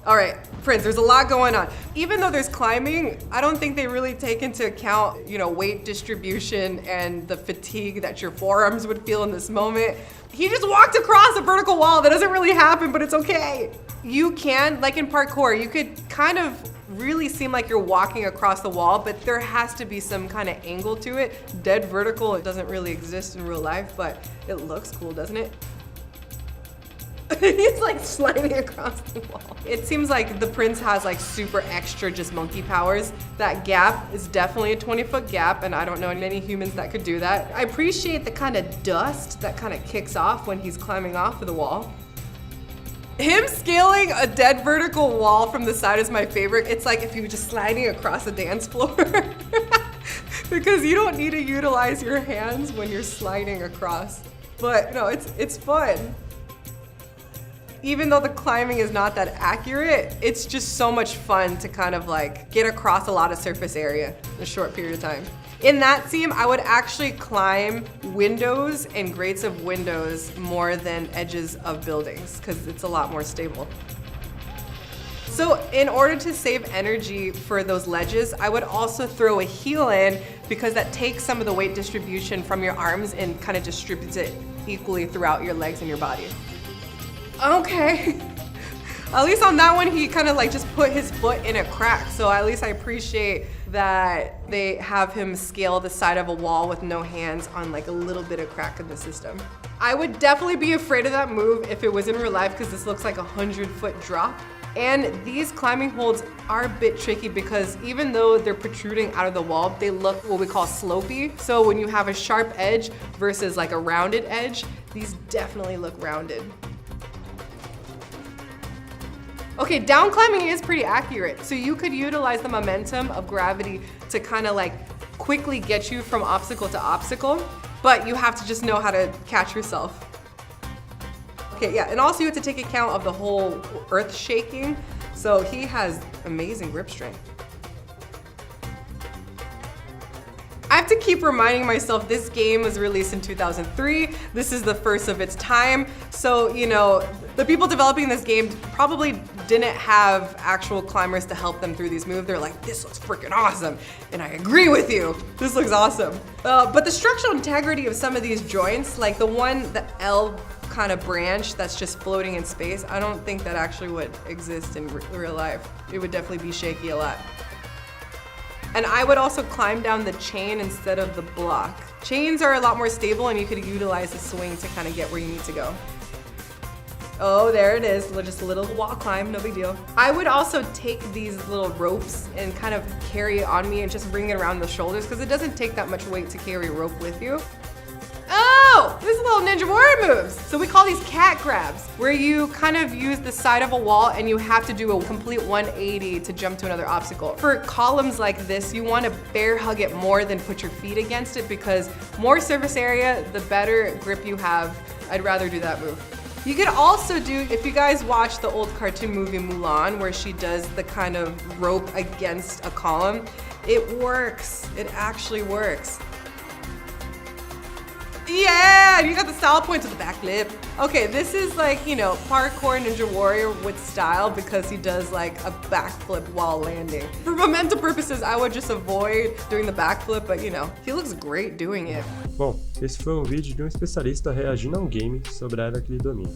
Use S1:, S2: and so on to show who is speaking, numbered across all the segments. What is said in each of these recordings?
S1: All right, friends, there's a lot going on. Even though there's climbing, I don't think they really take into account, weight distribution and the fatigue that your forearms would feel in this moment. He just walked across a vertical wall. That doesn't really happen, but it's okay. You can, like in parkour, you could kind of really seem like you're walking across the wall, but there has to be some kind of angle to it. Dead vertical, it doesn't really exist in real life, but it looks cool, doesn't it? He's like sliding across the wall. It seems like the prince has like super extra just monkey powers. That gap is definitely a 20-foot gap, and I don't know many humans that could do that. I appreciate the kind of dust that kind of kicks off when he's climbing off of the wall. Him scaling a dead vertical wall from the side is my favorite. It's like if you were just sliding across a dance floor. Because you don't need to utilize your hands when you're sliding across. But no, it's fun. Even though the climbing is not that accurate, it's just so much fun to kind of like get across a lot of surface area in a short period of time. In that scene, I would actually climb windows and grates of windows more than edges of buildings because it's a lot more stable. So in order to save energy for those ledges, I would also throw a heel in because that takes some of the weight distribution from your arms and kind of distributes it equally throughout your legs and your body. Okay. At least on that one, he kind of like just put his foot in a crack. So at least I appreciate that they have him scale the side of a wall with no hands on like a little bit of crack in the system. I would definitely be afraid of that move if it was in real life because this looks like a 100-foot drop. And these climbing holds are a bit tricky because even though they're protruding out of the wall, they look what we call slopey. So when you have a sharp edge versus like a rounded edge, these definitely look rounded. Okay, down climbing is pretty accurate. So you could utilize the momentum of gravity to kind of like quickly get you from obstacle to obstacle, but you have to just know how to catch yourself. Okay, yeah, and also you have to take account of the whole earth shaking. So he has amazing grip strength. I have to keep reminding myself this game was released in 2003. This is the first of its time. So, the people developing this game probably didn't have actual climbers to help them through these moves. They're like, this looks freaking awesome. And I agree with you. This looks awesome. But the structural integrity of some of these joints, like the L kind of branch that's just floating in space, I don't think that actually would exist in real life. It would definitely be shaky a lot. And I would also climb down the chain instead of the block. Chains are a lot more stable and you could utilize the swing to kind of get where you need to go. Oh, there it is, just a little wall climb, no big deal. I would also take these little ropes and kind of carry it on me and just bring it around the shoulders because it doesn't take that much weight to carry a rope with you. Oh, this is little Ninja Warrior moves. So we call these cat grabs, where you kind of use the side of a wall and you have to do a complete 180 to jump to another obstacle. For columns like this, you want to bear hug it more than put your feet against it because more surface area, the better grip you have. I'd rather do that move. You could also do, if you guys watch the old cartoon movie Mulan, where she does the kind of rope against a column, it works. It actually works. Yeah, you got the style points with the backflip. Okay, this is like, parkour Ninja Warrior with style because he does like a backflip while landing. For momentum purposes, I would just avoid doing the backflip, but he looks great doing it.
S2: Bom, esse foi um vídeo de um especialista reagindo a um game sobre a área que ele domina.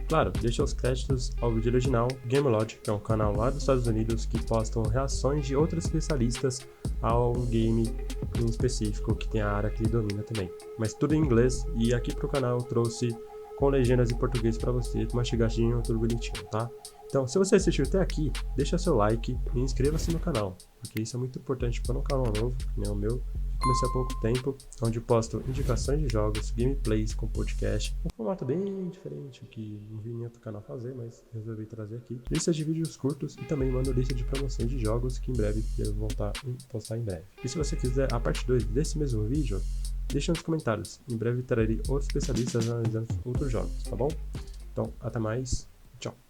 S2: Claro, deixa os créditos ao vídeo original, Gamelogic, que é um canal lá dos Estados Unidos que postam reações de outros especialistas ao game em específico que tem a área que ele domina também. Mas tudo em inglês, e aqui pro canal eu trouxe com legendas em português para você, mastigadinho, tudo bonitinho, tá? Então, se você assistiu até aqui, deixa seu like e inscreva-se no canal, porque isso é muito importante para um canal novo, que nem o meu. Comecei há pouco tempo, onde posto indicações de jogos, gameplays com podcast, um formato bem diferente, que não vi em outro canal fazer, mas resolvi trazer aqui. Listas de vídeos curtos e também mando lista de promoções de jogos que em breve eu vou voltar a postar em breve. E se você quiser a parte 2 desse mesmo vídeo, deixa nos comentários. Em breve trarei outros especialistas analisando outros jogos, tá bom? Então, até mais. Tchau.